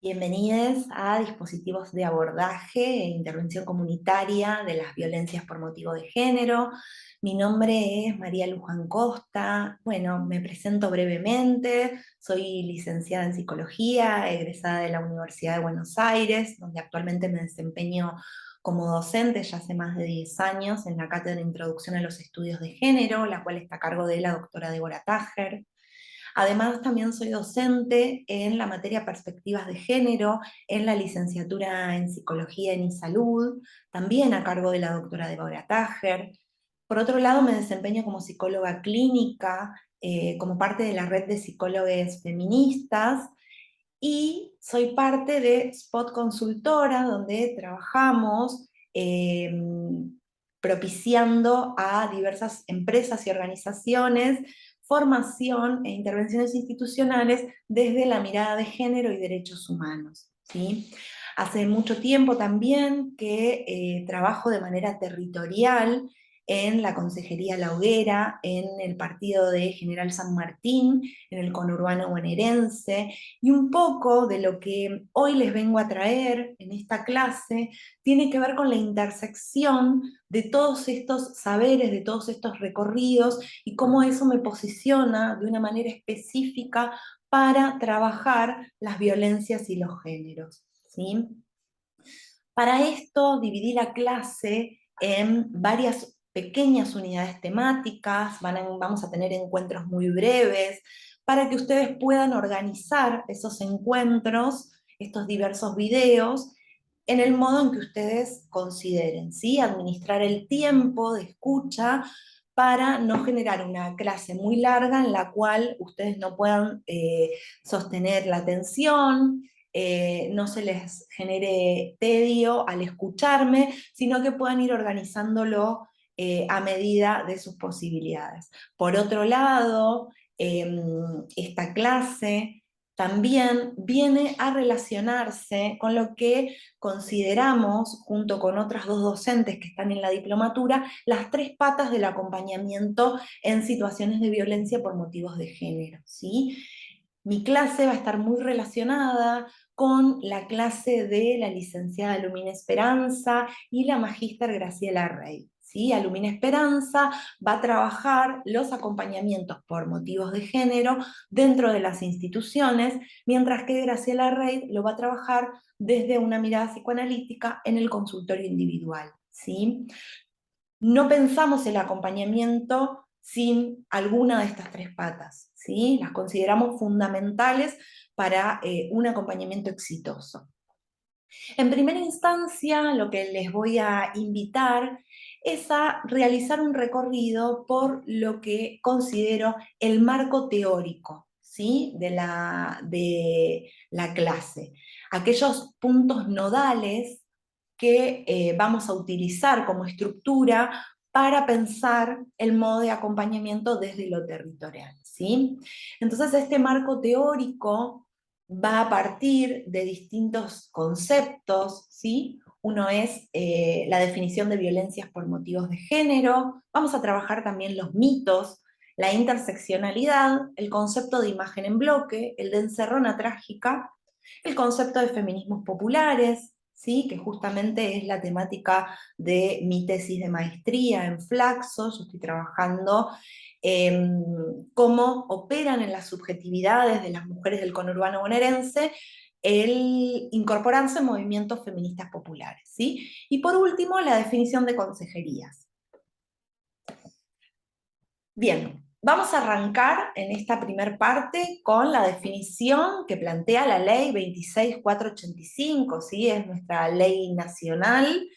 Bienvenidos a dispositivos de abordaje e intervención comunitaria de las violencias por motivo de género. Mi nombre es María Luján Costa. Bueno, me presento brevemente. Soy licenciada en psicología, egresada de la Universidad de Buenos Aires, donde actualmente me desempeño como docente ya hace más de 10 años en la Cátedra de Introducción a los Estudios de Género, la cual está a cargo de la doctora Débora Tájer. Además, también soy docente en la materia Perspectivas de Género, en la licenciatura en Psicología y Salud, también a cargo de la doctora Deborah Tajer. Por otro lado, me desempeño como psicóloga clínica, como parte de la red de psicólogas feministas, y soy parte de Spot Consultora, donde trabajamos propiciando a diversas empresas y organizaciones formación e intervenciones institucionales desde la mirada de género y derechos humanos, ¿sí? Hace mucho tiempo también que trabajo de manera territorial en la Consejería La Hoguera, en el partido de General San Martín, en el conurbano bonaerense, y un poco de lo que hoy les vengo a traer en esta clase tiene que ver con la intersección de todos estos saberes, de todos estos recorridos, y cómo eso me posiciona de una manera específica para trabajar las violencias y los géneros, ¿sí? Para esto dividí la clase en varias pequeñas unidades temáticas, vamos a tener encuentros muy breves, para que ustedes puedan organizar esos encuentros, estos diversos videos, en el modo en que ustedes consideren, ¿sí? Administrar el tiempo de escucha para no generar una clase muy larga en la cual ustedes no puedan sostener la atención, no se les genere tedio al escucharme, sino que puedan ir organizándolo a medida de sus posibilidades. Por otro lado, esta clase también viene a relacionarse con lo que consideramos, junto con otras dos docentes que están en la diplomatura, las tres patas del acompañamiento en situaciones de violencia por motivos de género, ¿sí? Mi clase va a estar muy relacionada con la clase de la licenciada Lumina Esperanza y la magíster Graciela Rey, ¿sí? Lumina Esperanza va a trabajar los acompañamientos por motivos de género dentro de las instituciones, mientras que Graciela Rey lo va a trabajar desde una mirada psicoanalítica en el consultorio individual, ¿sí? No pensamos el acompañamiento sin alguna de estas tres patas, ¿sí? Las consideramos fundamentales para un acompañamiento exitoso. En primera instancia, lo que les voy a invitar es a realizar un recorrido por lo que considero el marco teórico, ¿sí? de la clase. Aquellos puntos nodales que vamos a utilizar como estructura para pensar el modo de acompañamiento desde lo territorial, ¿sí? Entonces, este marco teórico va a partir de distintos conceptos, ¿sí? Uno es la definición de violencias por motivos de género, vamos a trabajar también los mitos, la interseccionalidad, el concepto de imagen en bloque, el de encerrona trágica, el concepto de feminismos populares, ¿sí? Que justamente es la temática de mi tesis de maestría en Flaxo. Yo estoy trabajando cómo operan en las subjetividades de las mujeres del conurbano bonaerense el incorporarse en movimientos feministas populares, ¿sí? Y por último, la definición de consejerías. Bien, vamos a arrancar en esta primer parte con la definición que plantea la ley 26485, ¿sí? Es nuestra ley nacional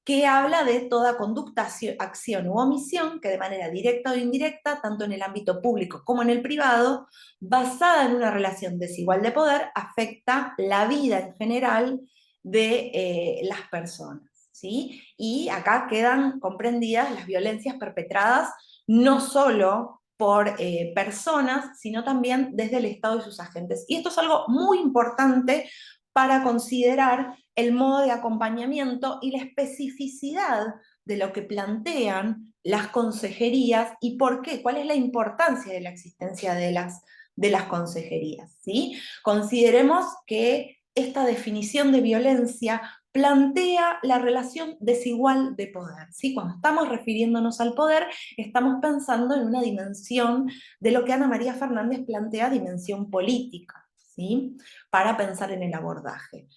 que habla de toda conducta, acción u omisión que de manera directa o indirecta, tanto en el ámbito público como en el privado, basada en una relación desigual de poder, afecta la vida en general de las personas, ¿sí? Y acá quedan comprendidas las violencias perpetradas no solo por personas, sino también desde el Estado y sus agentes. Y esto es algo muy importante para considerar el modo de acompañamiento y la especificidad de lo que plantean las consejerías y por qué, cuál es la importancia de la existencia de las consejerías, ¿sí? Consideremos que esta definición de violencia plantea la relación desigual de poder, ¿sí? Cuando estamos refiriéndonos al poder, estamos pensando en una dimensión de lo que Ana María Fernández plantea dimensión política, ¿sí? Para pensar en el abordaje.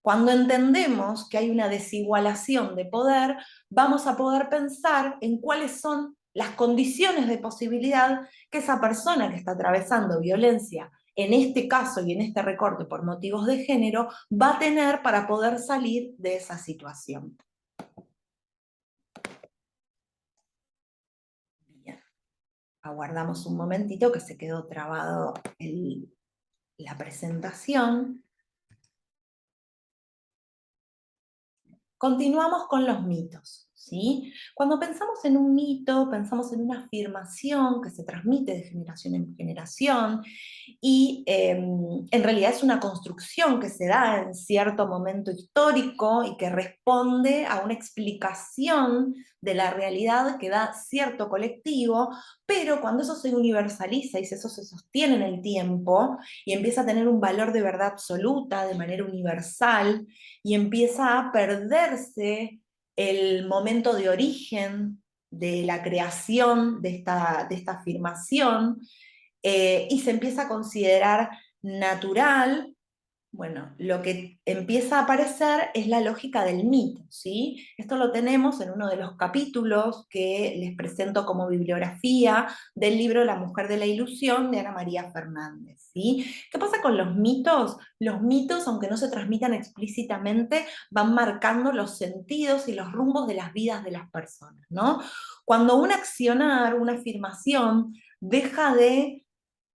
Cuando entendemos que hay una desigualación de poder, vamos a poder pensar en cuáles son las condiciones de posibilidad que esa persona que está atravesando violencia, en este caso y en este recorte por motivos de género, va a tener para poder salir de esa situación. Bien, aguardamos un momentito que se quedó trabado la presentación. Continuamos con los mitos, ¿sí? Cuando pensamos en un mito, pensamos en una afirmación que se transmite de generación en generación y en realidad es una construcción que se da en cierto momento histórico y que responde a una explicación de la realidad que da cierto colectivo, pero cuando eso se universaliza y eso se sostiene en el tiempo y empieza a tener un valor de verdad absoluta, de manera universal, y empieza a perderse el momento de origen de la creación de esta afirmación, y se empieza a considerar natural. Bueno, lo que empieza a aparecer es la lógica del mito, ¿sí? Esto lo tenemos en uno de los capítulos que les presento como bibliografía del libro La mujer de la ilusión de Ana María Fernández, ¿sí? ¿Qué pasa con los mitos? Los mitos, aunque no se transmitan explícitamente, van marcando los sentidos y los rumbos de las vidas de las personas, ¿no? Cuando un accionar, una afirmación, deja de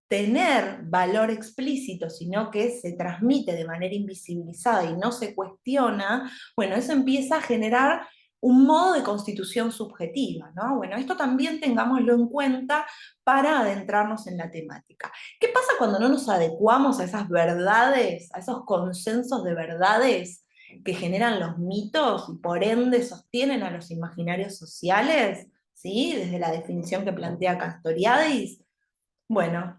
tener valor explícito, sino que se transmite de manera invisibilizada y no se cuestiona, bueno, eso empieza a generar un modo de constitución subjetiva, ¿no? Bueno, esto también tengámoslo en cuenta para adentrarnos en la temática. ¿Qué pasa cuando no nos adecuamos a esas verdades, a esos consensos de verdades que generan los mitos y por ende sostienen a los imaginarios sociales? ¿Sí? Desde la definición que plantea Castoriadis. Bueno,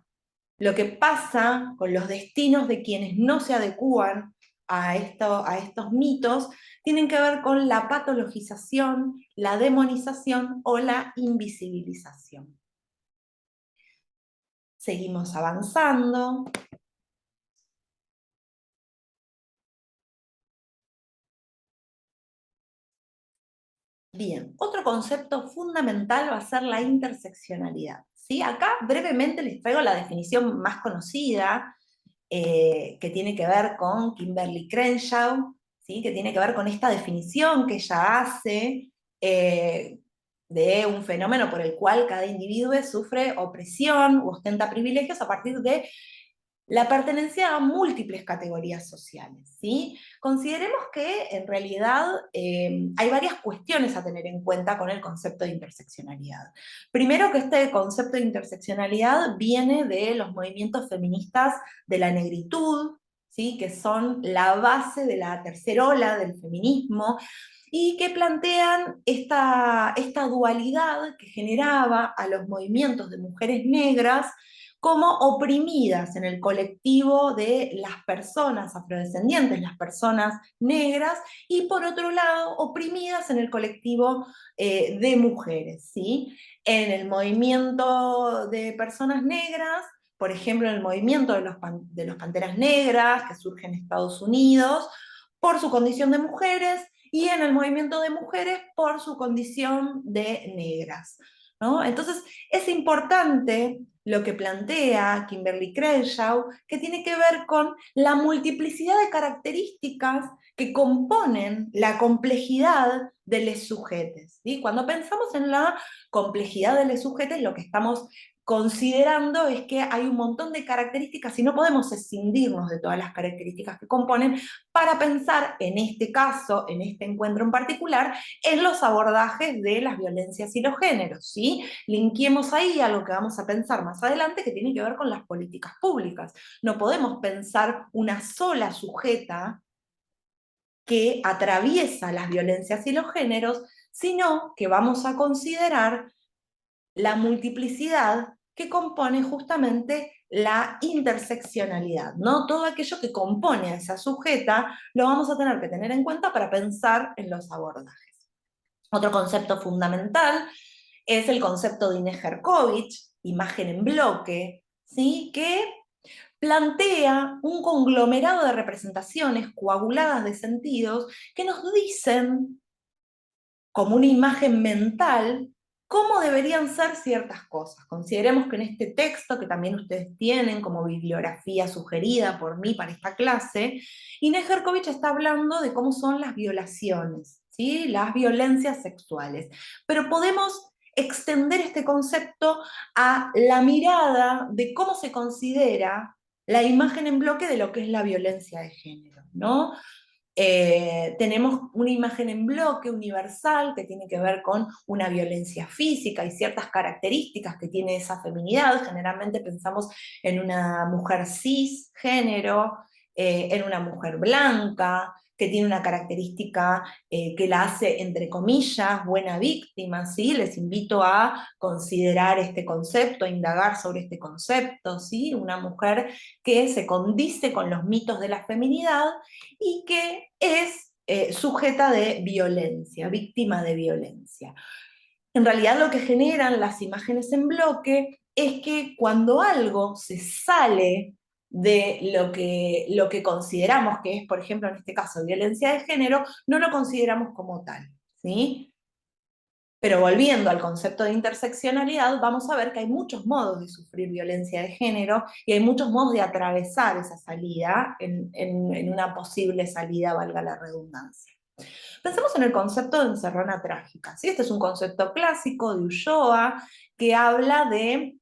lo que pasa con los destinos de quienes no se adecúan a estos mitos tienen que ver con la patologización, la demonización o la invisibilización. Seguimos avanzando. Bien, otro concepto fundamental va a ser la interseccionalidad, ¿sí? Acá brevemente les traigo la definición más conocida, que tiene que ver con Kimberly Crenshaw, ¿sí? Que tiene que ver con esta definición que ella hace de un fenómeno por el cual cada individuo sufre opresión u ostenta privilegios a partir de la pertenencia a múltiples categorías sociales, ¿sí? Consideremos que en realidad hay varias cuestiones a tener en cuenta con el concepto de interseccionalidad. Primero que este concepto de interseccionalidad viene de los movimientos feministas de la negritud, ¿sí? Que son la base de la tercera ola del feminismo, y que plantean esta dualidad que generaba a los movimientos de mujeres negras como oprimidas en el colectivo de las personas afrodescendientes, las personas negras, y por otro lado, oprimidas en el colectivo de mujeres, ¿sí? En el movimiento de personas negras, por ejemplo, en el movimiento de los Panteras Negras, que surge en Estados Unidos, por su condición de mujeres, y en el movimiento de mujeres por su condición de negras, ¿no? Entonces, es importante lo que plantea Kimberly Crenshaw, que tiene que ver con la multiplicidad de características que componen la complejidad de los sujetos, ¿sí? Cuando pensamos en la complejidad de los sujetos, lo que estamos considerando es que hay un montón de características y no podemos escindirnos de todas las características que componen para pensar, en este caso, en este encuentro en particular, en los abordajes de las violencias y los géneros, ¿sí? Linkiemos ahí a lo que vamos a pensar más adelante, que tiene que ver con las políticas públicas. No podemos pensar una sola sujeta que atraviesa las violencias y los géneros, sino que vamos a considerar la multiplicidad que compone justamente la interseccionalidad, ¿no? Todo aquello que compone a esa sujeta lo vamos a tener que tener en cuenta para pensar en los abordajes. Otro concepto fundamental es el concepto de Inés Jerkovich, imagen en bloque, ¿sí? Que plantea un conglomerado de representaciones coaguladas de sentidos que nos dicen, como una imagen mental, cómo deberían ser ciertas cosas. Consideremos que en este texto, que también ustedes tienen como bibliografía sugerida por mí para esta clase, Inés Jerkovich está hablando de cómo son las violaciones, ¿sí? Las violencias sexuales. Pero podemos extender este concepto a la mirada de cómo se considera la imagen en bloque de lo que es la violencia de género, ¿no? Tenemos una imagen en bloque universal que tiene que ver con una violencia física y ciertas características que tiene esa feminidad. Generalmente pensamos en una mujer cisgénero, en una mujer blanca, que tiene una característica que la hace, entre comillas, buena víctima, ¿sí? Les invito a considerar este concepto, a indagar sobre este concepto, ¿sí? Una mujer que se condice con los mitos de la feminidad y que es sujeta de violencia, víctima de violencia. En realidad lo que generan las imágenes en bloque es que cuando algo se sale de lo que consideramos que es, por ejemplo, en este caso, violencia de género, no lo consideramos como tal, ¿sí? Pero volviendo al concepto de interseccionalidad, vamos a ver que hay muchos modos de sufrir violencia de género y hay muchos modos de atravesar esa salida en una posible salida, valga la redundancia. Pensemos en el concepto de encerrona trágica, ¿sí? Este es un concepto clásico de Ulloa que habla de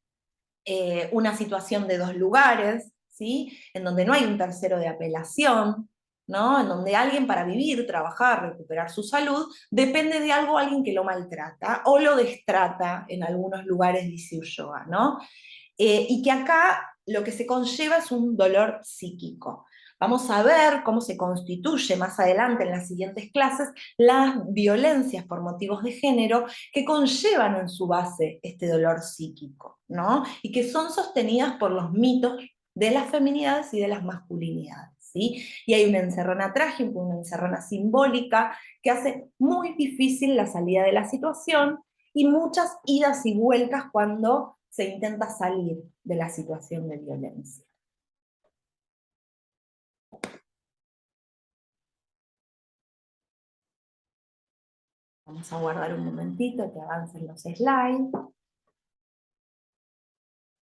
una situación de dos lugares, ¿sí? En donde no hay un tercero de apelación, ¿no? En donde alguien para vivir, trabajar, recuperar su salud, depende de algo, alguien que lo maltrata o lo destrata en algunos lugares, dice Ulloa, ¿no? Y que acá lo que se conlleva es un dolor psíquico. Vamos a ver cómo se constituye más adelante en las siguientes clases las violencias por motivos de género que conllevan en su base este dolor psíquico, ¿no? Y que son sostenidas por los mitos de las feminidades y de las masculinidades, ¿sí? Y hay una encerrona trágica, una encerrona simbólica que hace muy difícil la salida de la situación y muchas idas y vueltas cuando se intenta salir de la situación de violencia. Vamos a guardar un momentito que avancen los slides.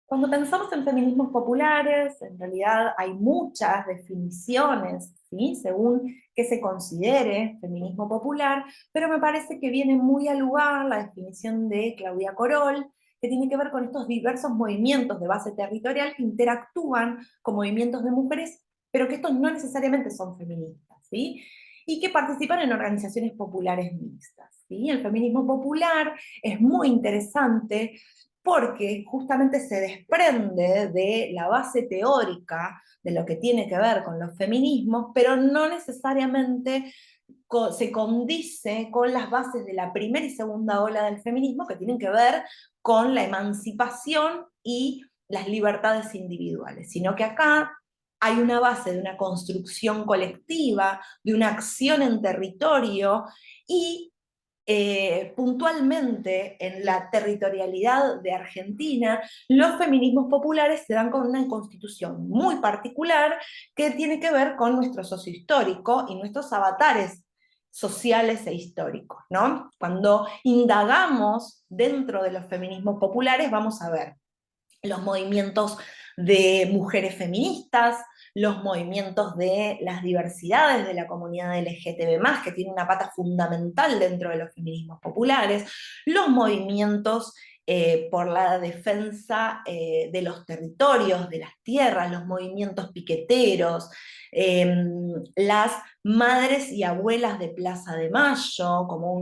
Cuando pensamos en feminismos populares, en realidad hay muchas definiciones, ¿sí? Según qué se considere feminismo popular, pero me parece que viene muy al lugar la definición de Claudia Corol, que tiene que ver con estos diversos movimientos de base territorial que interactúan con movimientos de mujeres, pero que estos no necesariamente son feministas, ¿sí? Y que participan en organizaciones populares mixtas, ¿sí? El feminismo popular es muy interesante porque justamente se desprende de la base teórica de lo que tiene que ver con los feminismos, pero no necesariamente se condice con las bases de la primera y segunda ola del feminismo que tienen que ver con la emancipación y las libertades individuales, sino que acá hay una base de una construcción colectiva, de una acción en territorio y puntualmente en la territorialidad de Argentina, los feminismos populares se dan con una constitución muy particular que tiene que ver con nuestro sociohistórico y nuestros avatares sociales e históricos, ¿no? Cuando indagamos dentro de los feminismos populares vamos a ver los movimientos de mujeres feministas, los movimientos de las diversidades de la comunidad LGTB+, que tiene una pata fundamental dentro de los feminismos populares, los movimientos por la defensa de los territorios, de las tierras, los movimientos piqueteros, las madres y abuelas de Plaza de Mayo como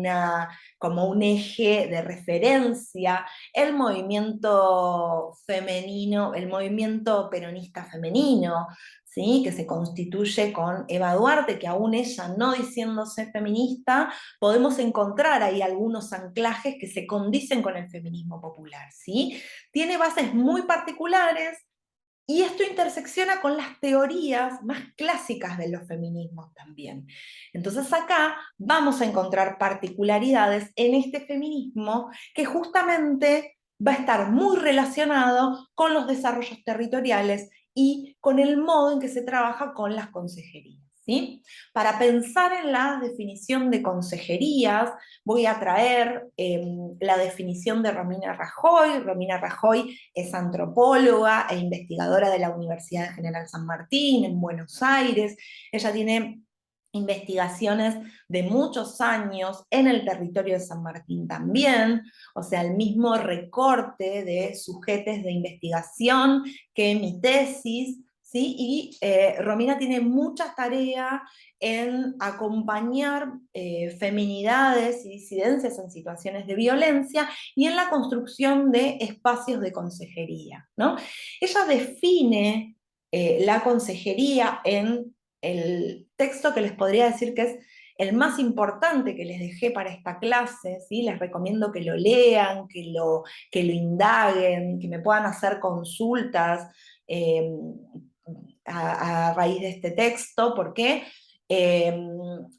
un eje de referencia, el movimiento femenino, el movimiento peronista femenino, ¿sí? Que se constituye con Eva Duarte, que aún ella no diciéndose feminista, podemos encontrar ahí algunos anclajes que se condicen con el feminismo popular, ¿sí? Tiene bases muy particulares, y esto intersecciona con las teorías más clásicas de los feminismos también. Entonces acá vamos a encontrar particularidades en este feminismo que justamente va a estar muy relacionado con los desarrollos territoriales y con el modo en que se trabaja con las consejerías, ¿sí? Para pensar en la definición de consejerías, voy a traer la definición de Romina Rajoy. Romina Rajoy es antropóloga e investigadora de la Universidad General San Martín en Buenos Aires. Ella tiene investigaciones de muchos años en el territorio de San Martín también, o sea, el mismo recorte de sujetos de investigación que mi tesis, ¿sí? Y Romina tiene mucha tarea en acompañar feminidades y disidencias en situaciones de violencia y en la construcción de espacios de consejería, ¿no? Ella define la consejería en el texto que les podría decir que es el más importante que les dejé para esta clase, ¿sí? Les recomiendo que lo lean, que lo indaguen, que me puedan hacer consultas a raíz de este texto, porque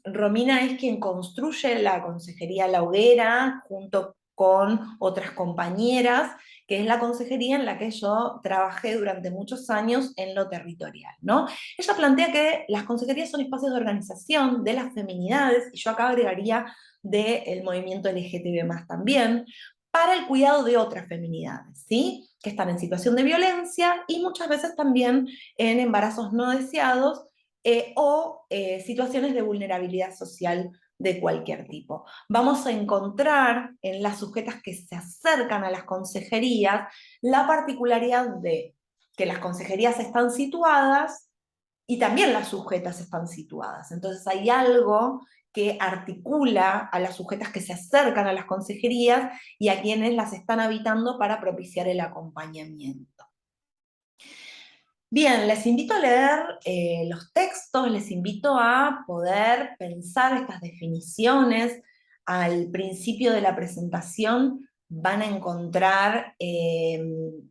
Romina es quien construye la Consejería La Hoguera junto con otras compañeras, que es la consejería en la que yo trabajé durante muchos años en lo territorial, ¿no? Ella plantea que las consejerías son espacios de organización de las feminidades, y yo acá agregaría del movimiento LGTB+, también, para el cuidado de otras feminidades, ¿sí? Que están en situación de violencia y muchas veces también en embarazos no deseados situaciones de vulnerabilidad social de cualquier tipo. Vamos a encontrar en las sujetas que se acercan a las consejerías la particularidad de que las consejerías están situadas y también las sujetas están situadas. Entonces hay algo que articula a las sujetas que se acercan a las consejerías y a quienes las están habitando para propiciar el acompañamiento. Bien, les invito a leer los textos, les invito a poder pensar estas definiciones. Al principio de la presentación van a encontrar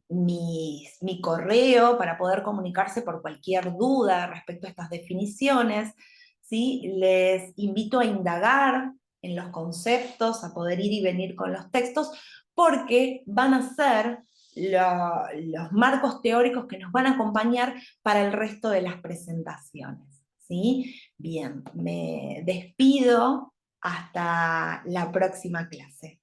mi correo para poder comunicarse por cualquier duda respecto a estas definiciones, ¿sí? Les invito a indagar en los conceptos, a poder ir y venir con los textos, porque van a ser los marcos teóricos que nos van a acompañar para el resto de las presentaciones, ¿sí? Bien, me despido hasta la próxima clase.